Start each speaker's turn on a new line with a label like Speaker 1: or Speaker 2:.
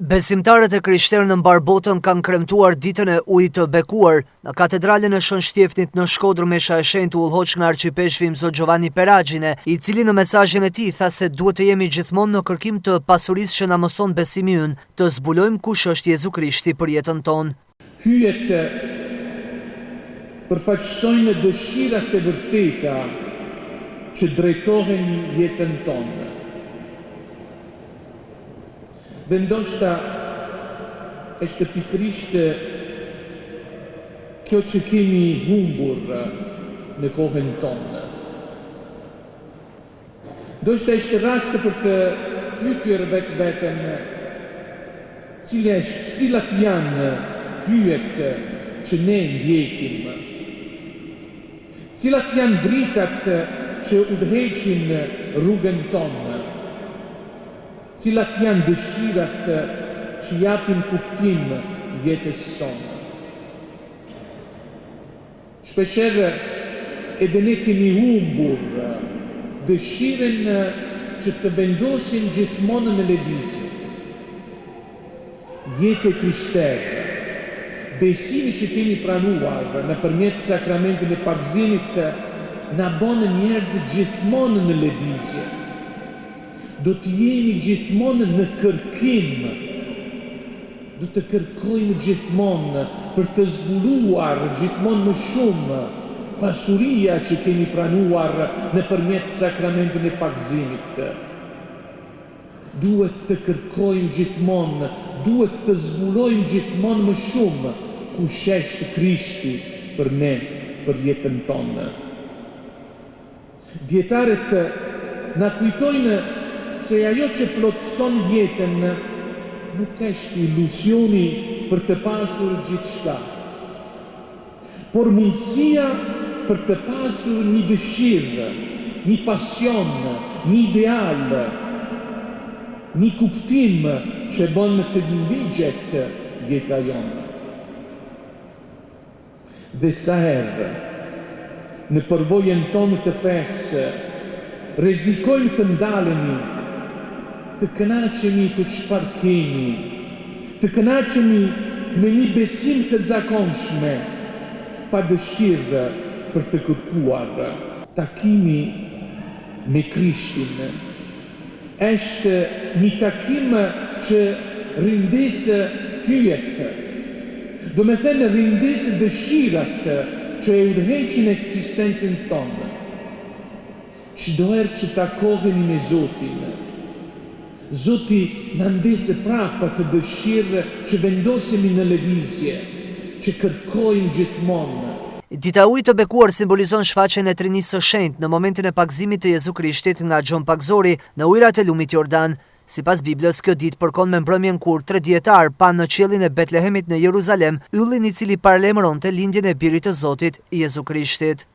Speaker 1: Besimtarët e krishterë në mbar botën kanë kremtuar ditën e ujit të bekuar në katedralen e Shën Shtjefnit në Shkodër Mesha e Shenjtë u udhëhoq nga arqipeshvi Mzot Giovanni Peragjine, i cili në mesazhin e tij tha se duhet të jemi gjithmonë në kërkim të pasurisë që na mëson besimi ynë, të zbulojmë kush është Jezu Krishti për jetën tonë.
Speaker 2: Hyjet përfaqësojnë dëshirat e vërteta që drejtohen jetën tonë. Dhe ndoshta është pikërisht kjo që kemi humbur në kohën tonë. Ndoshta është rast për të pyetur vetveten cilat janë hyjet që ne ndjekim, cilat janë dritat që udhëheqin rrugën tonë, cilat janë dëshirat që japin kuptim jetës sonë. Shpeshherë edhe ne kemi humbur dëshirën që të vendosim gjithmonë në lëvizje. Jetë krishtere, besimi që kemi pranuar nëpërmjet sakramentit të pagëzimit na bën njerëz gjithmonë në lëvizje. Do të jemi gjithmonë në kërkim, do të kërkojmë gjithmonë për të zbuluar gjithmonë më shumë pasuria që kemi pranuar nëpërmjet sakramentit të pagëzimit. Duhet të kërkojmë gjithmonë, duhet të zbulojmë gjithmonë më shumë kush është Krishti për ne, për jetën tonë. Dietarët na kujtojnë se ajo që plotëson jetën nuk është iluzioni për të pasur gjithçka, por mundësia për të pasur një dëshirë, një pasion, një ideal, një kuptim që bën të ndigjet jeta jonë. Dhe sa herë në përvojën tonë të fesë rrezikojmë të ndalemi, të kënaqemi të çfarë kemi, të kënaqemi me një besim të zakonshme, pa dëshirë për të kërkuar. Takimi me Krishtin është një takim që rindes hyjet, do me thënë rindes dëshirat që e udhëheqin eksistencën tonë. Çdo herë që takohemi me Zotin, Zoti na ndese prapë të dëshirë që vendosemi në lëvizje, që kërkojmë gjithmonë.
Speaker 1: Dita ujit të bekuar simbolizon shfaqjen e Trinisë së Shenjtë në momentin e pagëzimit të Jezu Krishtit nga Gjon Pagëzori në ujërat e lumit Jordan. Sipas Biblës, kjo ditë përkon me mbrëmjen kur 3 dietar panë në qiellin e Betlehemit në Jeruzalem yllin i cili paralajmëronte lindjen e birit të Zotit, Jezu Krishtit.